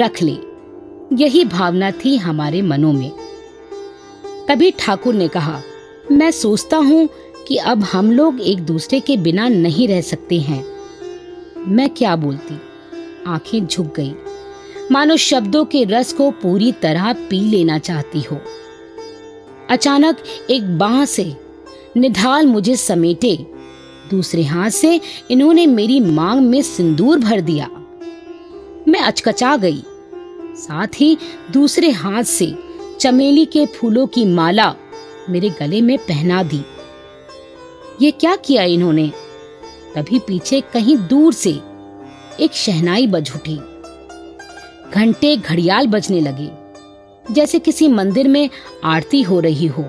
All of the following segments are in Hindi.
रख ले। यही भावना थी हमारे मनों में। तभी ठाकुर ने कहा, मैं सोचता हूँ कि अब हम लोग एक दूसरे के बिना नहीं रह सकते हैं। मैं क्या बोलती, आंखें झुक गई, मानो शब्दों के रस को पूरी तरह पी लेना चाहती हो। अचानक एक बांह से निढाल मुझे समेटे, दूसरे हाथ से इन्होंने मेरी मांग में सिंदूर भर दिया। मैं अचकचा गई। साथ ही दूसरे हाथ से चमेली के फूलों की माला मेरे गले में पहना दी। ये क्या किया इन्होंने? तभी पीछे कहीं दूर से एक शहनाई बज उठी। घंटे घड़ियाल बजने लगे, जैसे किसी मंदिर में आरती हो रही हो।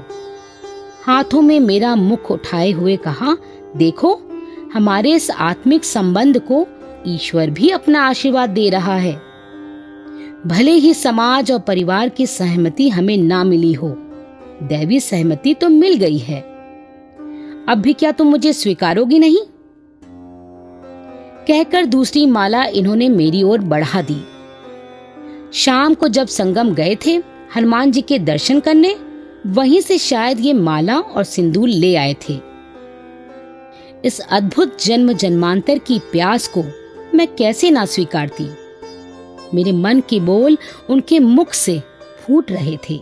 हाथों में मेरा मुख उठाए हुए कहा, देखो, हमारे इस आत्मिक संबंध को ईश्वर भी अपना आशीर्वाद दे रहा है। भले ही समाज और परिवार की सहमति हमें ना मिली हो, दैवी सहमति तो मिल गई है। अब भी क्या तुम मुझे स्वीकारोगी नहीं? कहकर दूसरी माला इन्होंने मेरी ओर बढ़ा दी। शाम को जब संगम गए थे हनुमान जी के दर्शन करने, वहीं से शायद ये माला और सिंदूर ले आए थे। इस अद्भुत जन्म जन्मांतर की प्यास को मैं कैसे ना स्वीकारती। मेरे मन के बोल उनके मुख से फूट रहे थे।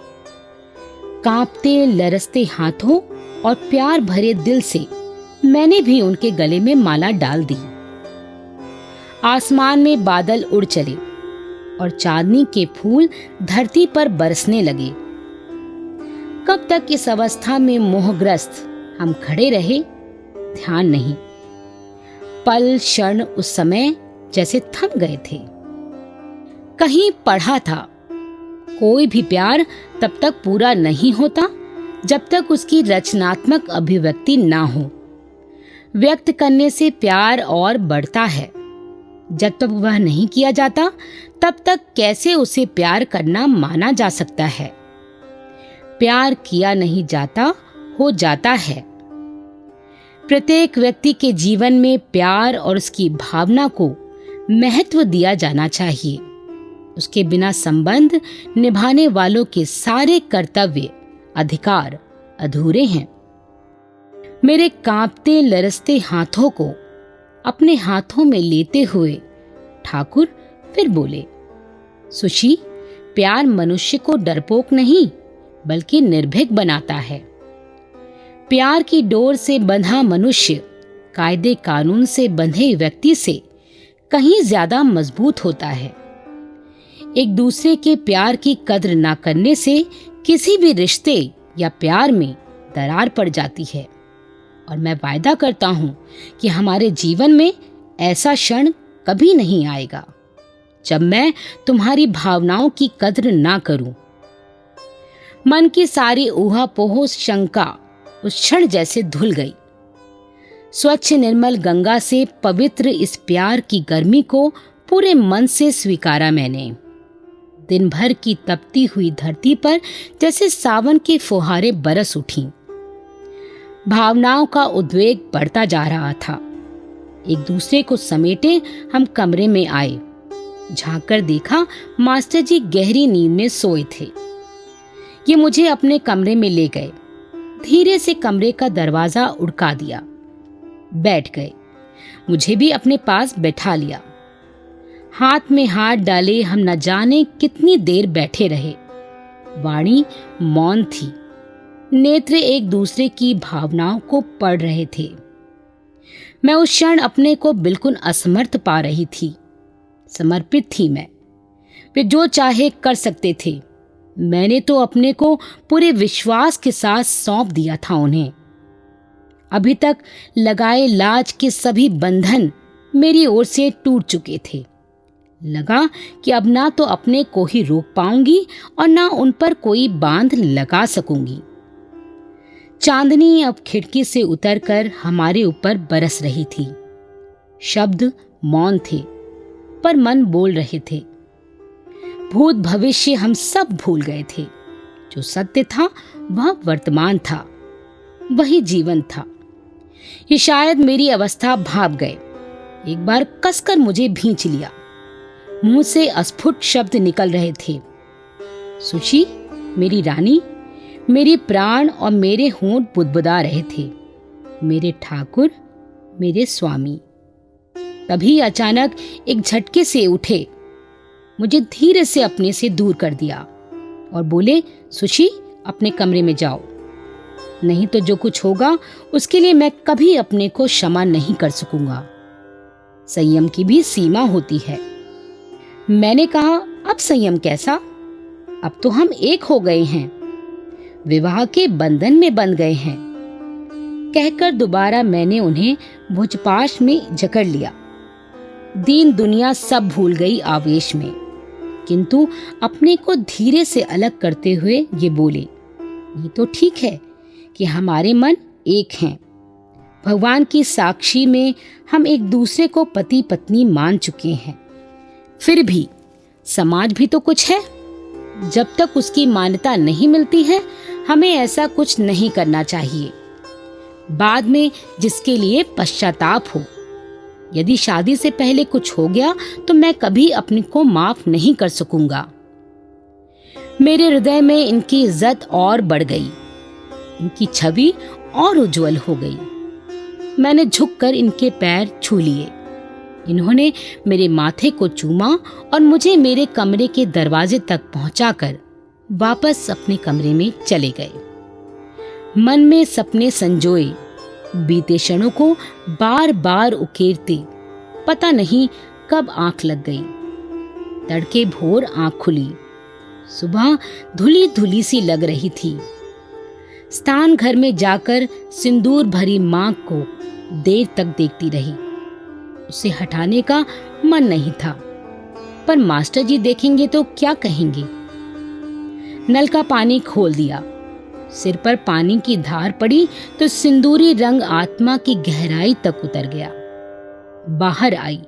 कांपते लरसते हाथों और प्यार भरे दिल से मैंने भी उनके गले में माला डाल दी। आसमान में बादल उड़ चले और चांदनी के फूल धरती पर बरसने लगे। कब तक इस अवस्था में मोहग्रस्त हम खड़े रहे, ध्यान नहीं। पल क्षण उस समय जैसे थम गए थे। कहीं पढ़ा था, कोई भी प्यार तब तक पूरा नहीं होता जब तक उसकी रचनात्मक अभिव्यक्ति ना हो। व्यक्त करने से प्यार और बढ़ता है। जब तक वह नहीं किया जाता, तब तक कैसे उसे प्यार करना माना जा सकता है? प्यार किया नहीं जाता, हो जाता है। प्रत्येक व्यक्ति के जीवन में प्यार और उसकी भावना को महत्व दिया जाना चाहिए। उसके बिना संबंध निभाने वालों के सारे कर्तव्य, अधिकार अधूरे हैं। मेरे कांपते लरसते हाथों को अपने हाथों में लेते हुए ठाकुर फिर बोले, सुशी, प्यार मनुष्य को डरपोक नहीं बल्कि निर्भीक बनाता है। प्यार की डोर से बंधा मनुष्य कायदे कानून से बंधे व्यक्ति से कहीं ज्यादा मजबूत होता है। एक दूसरे के प्यार की कद्र ना करने से किसी भी रिश्ते या प्यार में दरार पड़ जाती है। और मैं वायदा करता हूं कि हमारे जीवन में ऐसा क्षण कभी नहीं आएगा जब मैं तुम्हारी भावनाओं की कद्र ना करूं। मन की सारी ऊहापोह शंका उस क्षण जैसे धुल गई। स्वच्छ निर्मल गंगा से पवित्र इस प्यार की गर्मी को पूरे मन से स्वीकारा मैंने। दिन भर की तपती हुई धरती पर जैसे सावन की फुहारें बरस उठी। भावनाओं का उद्वेग बढ़ता जा रहा था। एक दूसरे को समेटे हम कमरे में आए। झांक कर देखा, मास्टर जी गहरी नींद में सोए थे। ये मुझे अपने कमरे में ले गए। धीरे से कमरे का दरवाजा उड़का दिया। बैठ गए। मुझे भी अपने पास बैठा लिया। हाथ में हाथ डाले हम न जाने कितनी देर बैठे रहे। वाणी मौन थी। नेत्र एक दूसरे की भावनाओं को पढ़ रहे थे। मैं उस क्षण अपने को बिल्कुल असमर्थ पा रही थी। समर्पित थी मैं। वे जो चाहे कर सकते थे। मैंने तो अपने को पूरे विश्वास के साथ सौंप दिया था उन्हें। अभी तक लगाए लाज के सभी बंधन मेरी ओर से टूट चुके थे। लगा कि अब ना तो अपने को ही रोक पाऊंगी और ना उन पर कोई बांध लगा सकूंगी। चांदनी अब खिड़की से उतरकर हमारे ऊपर बरस रही थी। शब्द मौन थे, पर मन बोल रहे थे। भूत भविष्य हम सब भूल गए थे। जो सत्य था वह वर्तमान था, वही जीवन था। ये शायद मेरी अवस्था भाप गए। एक बार कसकर मुझे भींच लिया। मुंह से अस्फुट शब्द निकल रहे थे। सुशी, मेरी रानी, मेरी प्राण, और मेरे होंठ बुदबुदा रहे थे। मेरे ठाकुर, मेरे स्वामी। तभी अचानक एक झटके से उठे, मुझे धीरे से अपने से दूर कर दिया और बोले, सुशी, अपने कमरे में जाओ, नहीं तो जो कुछ होगा उसके लिए मैं कभी अपने को क्षमा नहीं कर सकूंगा। संयम की भी सीमा होती है। मैंने कहा, अब संयम कैसा? अब तो हम एक हो गए हैं, विवाह के बंधन में बंध गए हैं। कहकर दोबारा मैंने उन्हें भुजपाश में जकड़ लिया। दीन दुनिया सब भूल गई आवेश में, किंतु अपने को धीरे से अलग करते हुए ये बोले, ये तो ठीक है कि हमारे मन एक हैं। भगवान की साक्षी में हम एक दूसरे को पति पत्नी मान चुके हैं। फिर भी समाज भी तो कुछ है। जब तक उसकी मान्यता नहीं मिलती है, हमें ऐसा कुछ नहीं करना चाहिए, बाद में जिसके लिए पश्चाताप हो। यदि शादी से पहले कुछ हो गया तो मैं कभी अपने को माफ नहीं कर सकूंगा। मेरे हृदय में इनकी इज्जत और बढ़ गई, इनकी छवि और उज्जवल हो गई। मैंने झुककर इनके पैर छू लिए। इन्होंने मेरे माथे को चूमा और मुझे मेरे कमरे के दरवाजे तक पहुंचाकर वापस अपने कमरे में चले गए। मन में सपने संजोए, बीते क्षणों को बार बार उकेरते, पता नहीं कब आंख लग गई। तड़के भोर आंख खुली, सुबह धुली धुली सी लग रही थी। स्नान घर में जाकर सिंदूर भरी मां को देर तक देखती रही। उसे हटाने का मन नहीं था, पर मास्टर जी देखेंगे तो क्या कहेंगे। नल का पानी खोल दिया, सिर पर पानी की धार पड़ी तो सिंदूरी रंग आत्मा की गहराई तक उतर गया। बाहर आई,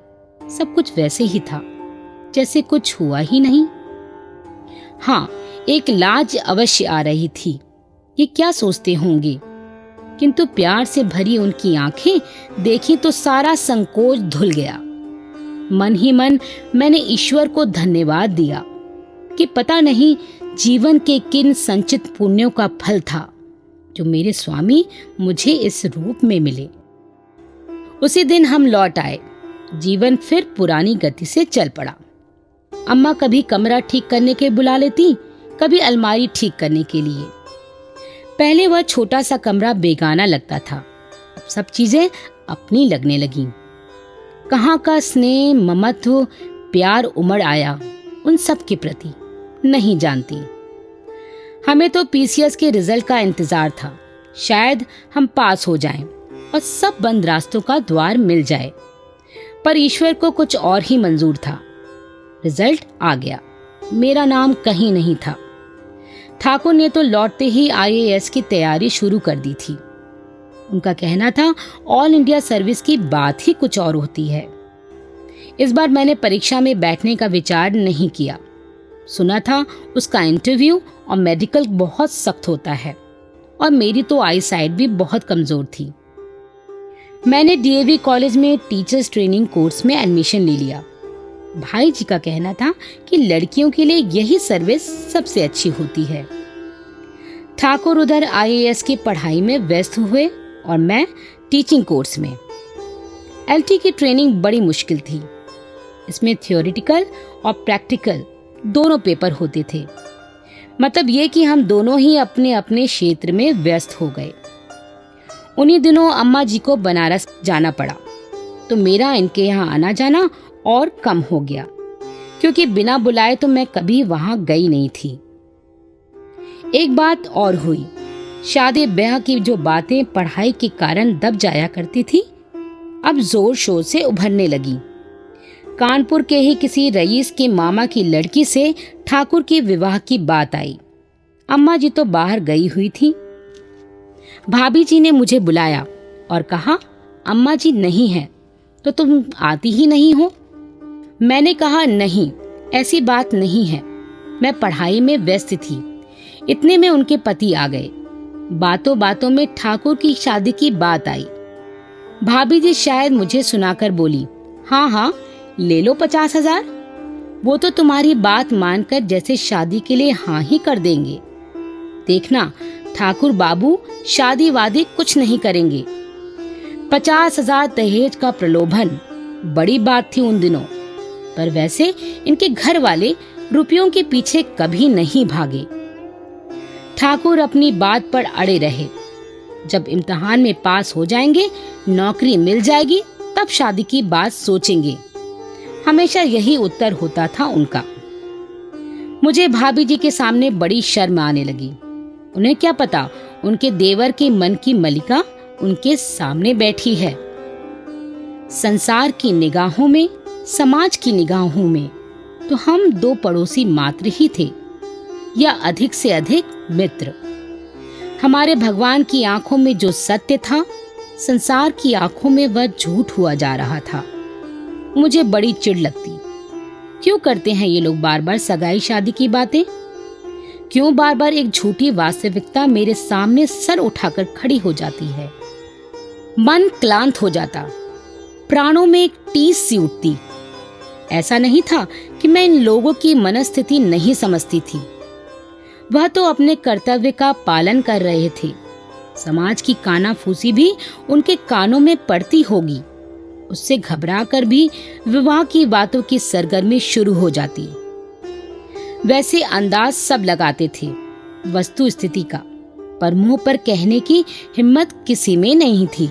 सब कुछ वैसे ही था जैसे कुछ हुआ ही नहीं। हाँ, एक लाज अवश्य आ रही थी, ये क्या सोचते होंगे, किंतु प्यार से भरी उनकी आंखें देखी तो सारा संकोच धुल गया। मन ही मन मैंने ईश्वर को धन्यवाद दिया कि पता नहीं जीवन के किन संचित पुण्यों का फल था जो मेरे स्वामी मुझे इस रूप में मिले। उसी दिन हम लौट आए। जीवन फिर पुरानी गति से चल पड़ा। अम्मा कभी कमरा ठीक करने के बुला लेती, कभी अलमारी ठीक करने के लिए। पहले वह छोटा सा कमरा बेगाना लगता था, अब सब चीजें अपनी लगने लगीं। कहाँ का स्नेह, ममत्व, प्यार उमड़ आया उन सब के प्रति, नहीं जानती। हमें तो पीसीएस के रिजल्ट का इंतजार था, शायद हम पास हो जाएं और सब बंद रास्तों का द्वार मिल जाए। पर ईश्वर को कुछ और ही मंजूर था। रिजल्ट आ गया, मेरा नाम कहीं नहीं था। ठाकुर ने तो लौटते ही आईएएस की तैयारी शुरू कर दी थी। उनका कहना था ऑल इंडिया सर्विस की बात ही कुछ और होती है। इस बार मैंने परीक्षा में बैठने का विचार नहीं किया। सुना था उसका इंटरव्यू और मेडिकल बहुत सख्त होता है, और मेरी तो आई साइट भी बहुत कमजोर थी। मैंने डीएवी कॉलेज में टीचर्स ट्रेनिंग कोर्स में एडमिशन ले लिया। भाई जी का कहना था कि लड़कियों के लिए यही सर्विस सबसे अच्छी होती है। ठाकुर उधर आईएएस की पढ़ाई में व्यस्त हुए और मैं टीचिंग कोर्स में। एलटी की ट्रेनिंग बड़ी मुश्किल थी। इसमें थियोरिटिकल और प्रैक्टिकल दोनों पेपर होते थे। मतलब ये कि हम दोनों ही अपने अपने क्षेत्र में व्यस्त हो गए। उन्हीं दिनों अम्मा जी को बनारस जाना पड़ा, तो मेरा इनके यहाँ आना जाना और कम हो गया, क्योंकि बिना बुलाए तो मैं कभी वहां गई नहीं थी। एक बात और हुई, शादी ब्याह की जो बातें पढ़ाई के कारण दब जाया करती थी, अब जोर शोर से उभरने लगी। कानपुर के ही किसी रईस के मामा की लड़की से ठाकुर के विवाह की बात आई। अम्मा जी तो बाहर गई हुई थी। भाभी जी ने मुझे बुलाया और कहा, अम्मा जी नहीं है तो तुम आती ही नहीं हो। मैंने कहा, नहीं, ऐसी बात नहीं है, मैं पढ़ाई में व्यस्त थी। इतने में उनके पति आ गए। बातों बातों में ठाकुर की शादी की बात आई। भाभी जी शायद मुझे सुनाकर बोली, हाँ हाँ ले लो 50,000। वो तो तुम्हारी बात मानकर जैसे शादी के लिए हाँ ही कर देंगे। देखना, ठाकुर बाबू शादी वादी कुछ नहीं करेंगे। 50,000 दहेज का प्रलोभन बड़ी बात थी उन दिनों, पर वैसे इनके घर वाले रुपयों के पीछे कभी नहीं भागे। ठाकुर अपनी बात पर अड़े रहे। जब इम्तिहान में पास हो जाएंगे, नौकरी मिल जाएगी, तब शादी की बात सोचेंगे। हमेशा यही उत्तर होता था उनका। मुझे भाभी जी के सामने बड़ी शर्म आने लगी। उन्हें क्या पता, उनके देवर के मन की मलिका उनके सामने बैठी है। संसार की निगाहों में, समाज की निगाहों में तो हम दो पड़ोसी मात्र ही थे, या अधिक से अधिक मित्र। हमारे भगवान की आंखों में जो सत्य था, संसार की आंखों में वह झूठ हुआ जा रहा था। मुझे बड़ी चिढ़ लगती। क्यों करते हैं ये लोग बार बार सगाई शादी की बातें? क्यों बार बार एक झूठी वास्तविकता मेरे सामने सर उठाकर खड़ी हो जाती है? मन क्लांत हो जाता, प्राणों में एक टीस सी उठती। ऐसा नहीं था कि मैं इन लोगों की मनस्थिति नहीं समझती थी। वह तो अपने कर्तव्य का पालन कर रहे थे। समाज की कानाफूसी भी उनके कानों में पड़ती होगी। उससे घबराकर भी विवाह की बातों की सरगर्मी शुरू हो जाती। वैसे अंदाज सब लगाते थे वस्तु स्थिति का, पर मुंह पर कहने की हिम्मत किसी में नहीं थी।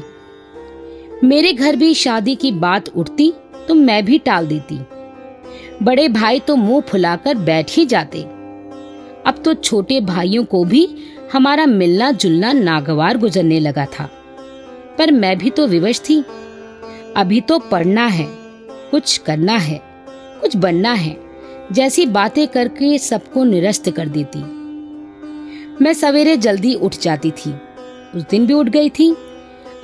मेरे घर भी शादी की बात उठती तो मैं भी टाल देती। बड़े भाई तो मुंह फुलाकर बैठ ही जाते। अब तो छोटे भाइयों को भी हमारा मिलना जुलना नागवार गुजरने लगा था। पर मैं भी तो विवश थी। अभी तो पढ़ना है, कुछ करना है, कुछ बनना है, जैसी बातें करके सबको निरस्त कर देती। मैं सवेरे जल्दी उठ जाती थी। उस दिन भी उठ गई थी।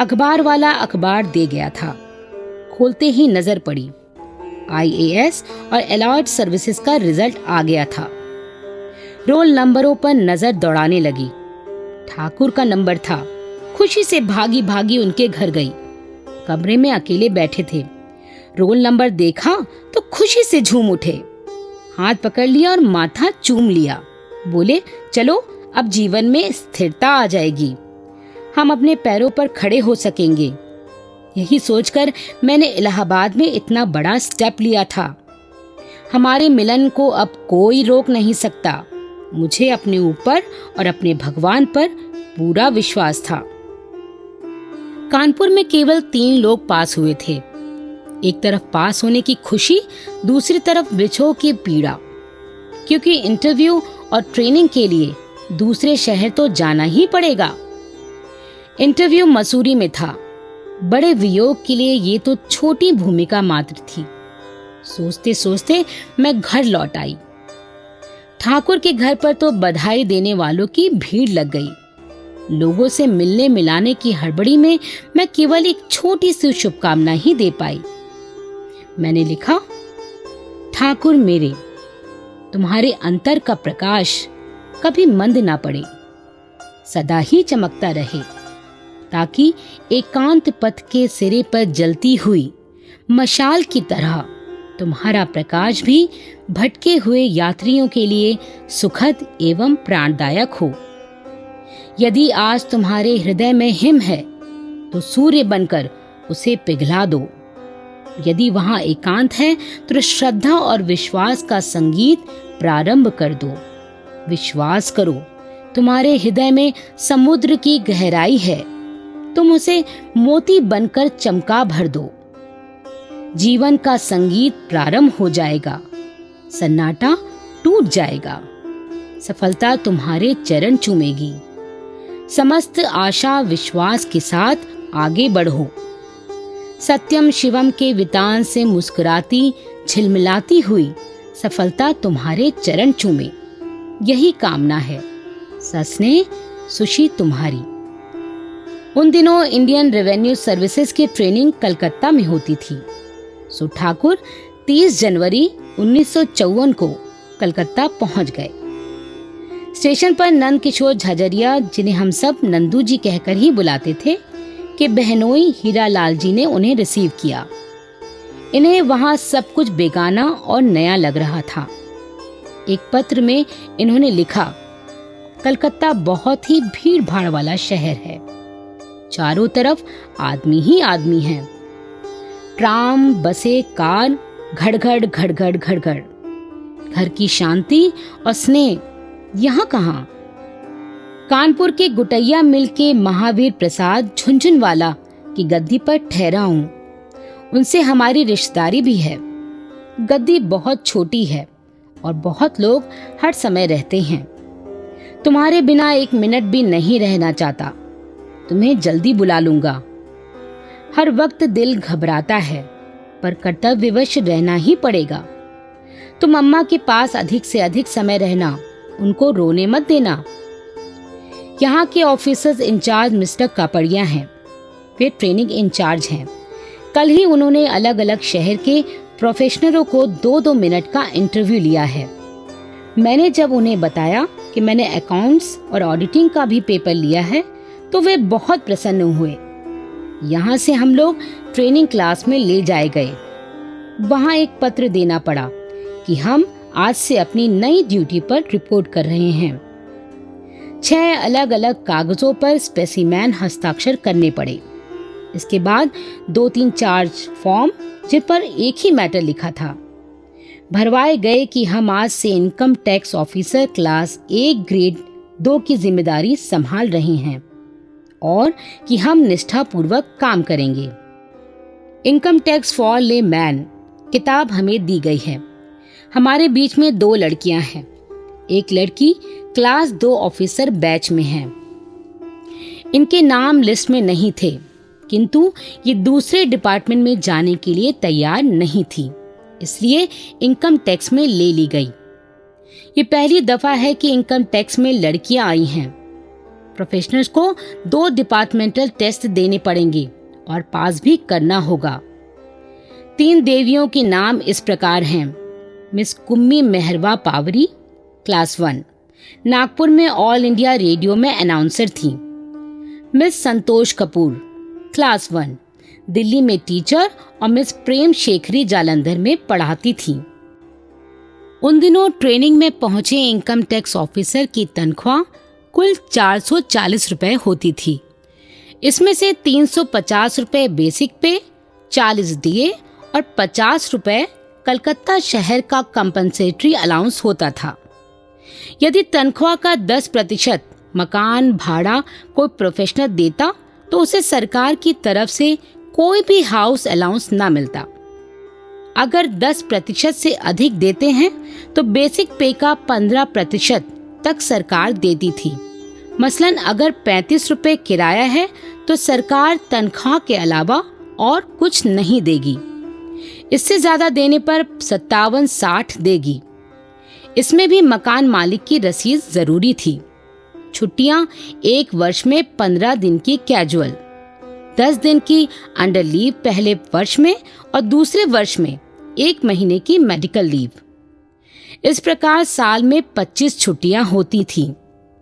अखबार वाला अखबार दे गया था। खोलते ही नजर पड़ी। IAS और अलॉयड सर्विसेज का रिजल्ट आ गया था। रोल नंबरों पर नजर दौड़ाने लगी। ठाकुर का नंबर था। खुशी से भागी भागी उनके घर गई। कमरे में अकेले बैठे थे। रोल नंबर देखा तो खुशी से झूम उठे। हाथ पकड़ लिया और माथा चूम लिया। बोले, चलो अब जीवन में स्थिरता आ जाएगी, हम अपने पैरों पर खड़े हो सकेंगे। यही सोचकर मैंने इलाहाबाद में इतना बड़ा स्टेप लिया था। हमारे मिलन को अब कोई रोक नहीं सकता। मुझे अपने ऊपर और अपने भगवान पर पूरा विश्वास था। कानपुर में केवल 3 लोग पास हुए थे। एक तरफ पास होने की खुशी, दूसरी तरफ विछोह की पीड़ा, क्योंकि इंटरव्यू और ट्रेनिंग के लिए दूसरे शहर तो जाना ही पड़ेगा। इंटरव्यू मसूरी में था। बड़े वियोग के लिए ये तो छोटी भूमिका मात्र थी। सोचते सोचते मैं घर लौट आई। ठाकुर के घर पर तो बधाई देने वालों की भीड़ लग गई। लोगों से मिलने मिलाने की हड़बड़ी में मैं केवल एक छोटी सी शुभकामना ही दे पाई। मैंने लिखा, ठाकुर मेरे, तुम्हारे अंतर का प्रकाश कभी मंद ना पड़े, सदा ही चमकता रहे, ताकि एकांत पथ के सिरे पर जलती हुई मशाल की तरह तुम्हारा प्रकाश भी भटके हुए यात्रियों के लिए सुखद एवं प्राणदायक हो। यदि आज तुम्हारे हृदय में हिम है तो सूर्य बनकर उसे पिघला दो। यदि वहां एकांत है तो श्रद्धा और विश्वास का संगीत प्रारंभ कर दो। विश्वास करो, तुम्हारे हृदय में समुद्र की गहराई है, तुम उसे मोती बनकर चमका भर दो। जीवन का संगीत प्रारंभ हो जाएगा, सन्नाटा टूट जाएगा, सफलता तुम्हारे चरण चूमेगी। समस्त आशा विश्वास के साथ आगे बढ़ो। सत्यम शिवम के वितान से मुस्कुराती झिलमिलाती हुई सफलता तुम्हारे चरण चूमे, यही कामना है। सस्ने सुशी तुम्हारी। उन दिनों इंडियन रेवेन्यू सर्विसेज की ट्रेनिंग कलकत्ता में होती थी। सो ठाकुर 30 जनवरी 1954 को कलकत्ता पहुंच गए। स्टेशन पर नंद किशोर झजरिया, जिन्हें हम सब नंदू जी कहकर ही बुलाते थे, के बहनोई हीरालाल जी ने उन्हें रिसीव किया। इन्हें वहां सब कुछ बेगाना और नया लग रहा था। एक पत्र में इन्होंने लिखा, कलकत्ता बहुत ही भीड़ भाड़ वाला शहर है, चारों तरफ आदमी ही आदमी हैं। ट्राम, बसें, कार, घड़घड़ घड़घड़ घड़घड़। घर की शांति और स्नेह यहाँ कहाँ। कानपुर के गुटैया मिल के महावीर प्रसाद झुनझुनवाला की गद्दी पर ठहरा हूं। उनसे हमारी रिश्तेदारी भी है। गद्दी बहुत छोटी है और बहुत लोग हर समय रहते हैं। तुम्हारे बिना एक मिनट भी नहीं रहना चाहता। तुम्हें जल्दी बुला लूंगा। हर वक्त दिल घबराता है, पर कर्तव्यवश रहना ही पड़ेगा। तुम अम्मा के पास अधिक से अधिक समय रहना, उनको रोने मत देना। यहाँ के ऑफिसर्स इंचार्ज मिस्टर कापड़िया हैं। वे ट्रेनिंग इंचार्ज हैं। कल ही उन्होंने अलग अलग शहर के प्रोफेशनलों को 2-2 मिनट का इंटरव्यू लिया है। मैंने जब उन्हें बताया कि मैंने अकाउंट्स और ऑडिटिंग का भी पेपर लिया है, तो वे बहुत प्रसन्न हुए। यहाँ से हम लोग ट्रेनिंग क्लास में ले जाए गए। वहाँ एक पत्र देना पड़ा कि हम आज से अपनी नई ड्यूटी पर रिपोर्ट कर रहे हैं। 6 अलग अलग कागजों पर स्पेसिमेन हस्ताक्षर करने पड़े। इसके बाद 2-3 चार्ज फॉर्म जिन पर एक ही मैटर लिखा था भरवाए गए कि हम आज से income tax officer class 1 grade 2 की जिम्मेदारी संभाल रहे हैं और कि हम निष्ठापूर्वक काम करेंगे। इनकम टैक्स फॉर ले मैन किताब हमें दी गई है। हमारे बीच में 2 लड़कियां हैं। एक लड़की क्लास 2 ऑफिसर बैच में है। इनके नाम लिस्ट में नहीं थे, किंतु ये दूसरे डिपार्टमेंट में जाने के लिए तैयार नहीं थी, इसलिए इनकम टैक्स में ले ली गई। ये पहली दफा है कि इनकम टैक्स में लड़कियां आई हैं। प्रोफेशनल्स को 2 डिपार्टमेंटल टेस्ट देने पड़ेंगे और पास भी करना होगा। 3 देवियों के नाम इस प्रकार हैं। मिस कुम्मी मेहरवा पावरी, क्लास 1, नागपुर में ऑल इंडिया रेडियो में अनाउंसर थी। मिस संतोष कपूर, क्लास 1, दिल्ली में टीचर और मिस प्रेम शेखरी जालंधर में पढ़ाती थी। उन दिनों ट्रेनिंग में पहुंचे इनकम टैक्स ऑफिसर की तनख्वाह कुल 440 रुपए होती थी। इसमें से 350 रुपए बेसिक पे, 40 डीए और 50 रुपए कलकत्ता शहर का कंपनसेटरी अलाउंस होता था। यदि तनख्वाह का 10% मकान भाड़ा कोई प्रोफेशनल देता तो उसे सरकार की तरफ से कोई भी हाउस अलाउंस ना मिलता। अगर 10% से अधिक देते हैं तो बेसिक पे का 15% तक सरकार देती थी। मसलन अगर 35 रुपए किराया है तो सरकार तनख्वाह के अलावा और कुछ नहीं देगी। इससे ज्यादा देने पर 57-60 देगी। इसमें भी मकान मालिक की रसीद जरूरी थी। छुट्टियां 1 वर्ष में 15 दिन की कैजुअल, 10 दिन की अंडर लीव पहले वर्ष में और दूसरे वर्ष में 1 महीने की मेडिकल लीव। इस प्रकार साल में 25 छुट्टियां होती थीं।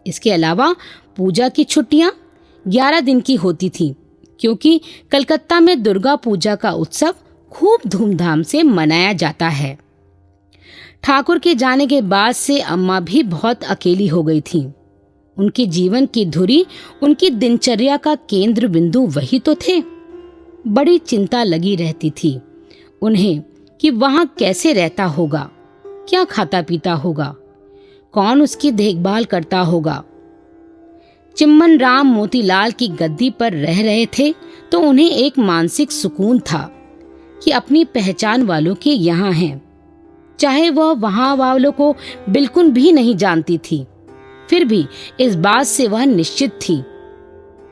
इसके अलावा पूजा की छुट्टियां 11 दिन की होती थीं, क्योंकि कलकत्ता में दुर्गा पूजा का उत्सव खूब धूमधाम से मनाया जाता है। ठाकुर के जाने के बाद से अम्मा भी बहुत अकेली हो गई थीं। उनके जीवन की धुरी, उनकी दिनचर्या का केंद्र बिंदु वही तो थे। बड़ी चिंता लगी रहती थी उन्हें कि वहां कैसे रहता होगा, क्या खाता पीता होगा, कौन उसकी देखभाल करता होगा। चिम्मन राम मोतीलाल की गद्दी पर रह रहे थे तो उन्हें एक मानसिक सुकून था कि अपनी पहचान वालों के यहाँ हैं। चाहे वह वहां वालों को बिल्कुल भी नहीं जानती थी, फिर भी इस बात से वह निश्चित थी।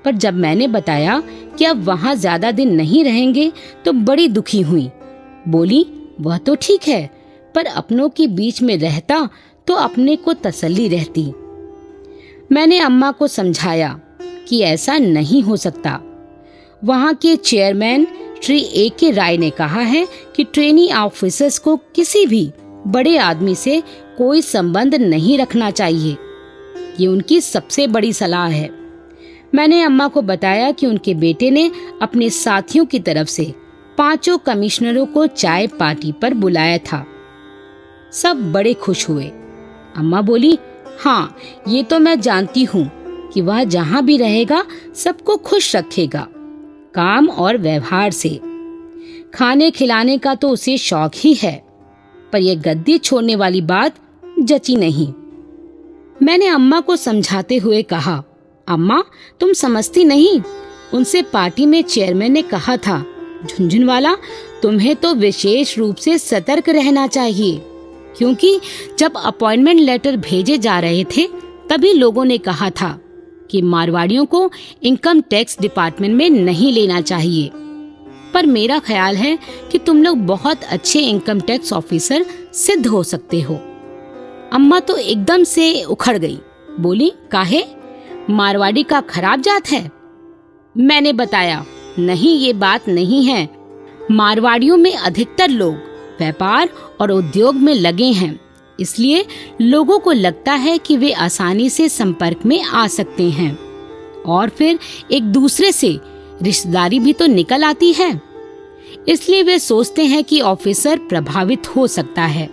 पर जब मैंने बताया कि अब वहां ज्यादा दिन नहीं रहेंगे तो बड़ी दुखी हुई। बोली, वह तो ठीक है, पर अपनों के बीच में रहता तो अपने को तसल्ली रहती। मैंने अम्मा को समझाया कि ऐसा नहीं हो सकता। वहां के चेयरमैन श्री A.K. राय ने कहा है कि ट्रेनी ऑफिसर्स को किसी भी बड़े आदमी से कोई संबंध नहीं रखना चाहिए। ये उनकी सबसे बड़ी सलाह है। मैंने अम्मा को बताया कि उनके बेटे ने अपने साथियों की तरफ से 5 कमिश्नरों को चाय पार्टी पर बुलाया था। सब बड़े खुश हुए। अम्मा बोली, हाँ, ये तो मैं जानती हूँ कि वह जहाँ भी रहेगा सबको खुश रखेगा, काम और व्यवहार से। खाने खिलाने का तो उसे शौक ही है, पर यह गद्दी छोड़ने वाली बात जची नहीं। मैंने अम्मा को समझाते हुए कहा, अम्मा तुम समझती नहीं, उनसे पार्टी में चेयरमैन ने कहा था, झुनझुनवाला तुम्हें तो विशेष रूप से सतर्क रहना चाहिए, क्योंकि जब अपॉइंटमेंट लेटर भेजे जा रहे थे तभी लोगों ने कहा था कि मारवाड़ियों को इनकम टैक्स डिपार्टमेंट में नहीं लेना चाहिए। पर मेरा ख्याल है कि तुम लोग बहुत अच्छे इनकम टैक्स ऑफिसर सिद्ध हो सकते हो। अम्मा तो एकदम से उखड़ गई, बोली, काहे, मारवाड़ी का खराब जात है? मैंने बताया, नहीं, ये बात नहीं है। मारवाड़ियों में अधिकतर लोग व्यापार और उद्योग में लगे हैं, इसलिए लोगों को लगता है कि वे आसानी से संपर्क में आ सकते हैं और फिर एक दूसरे से रिश्तेदारी भी तो निकल आती है। इसलिए वे सोचते हैं कि ऑफिसर प्रभावित हो सकता है।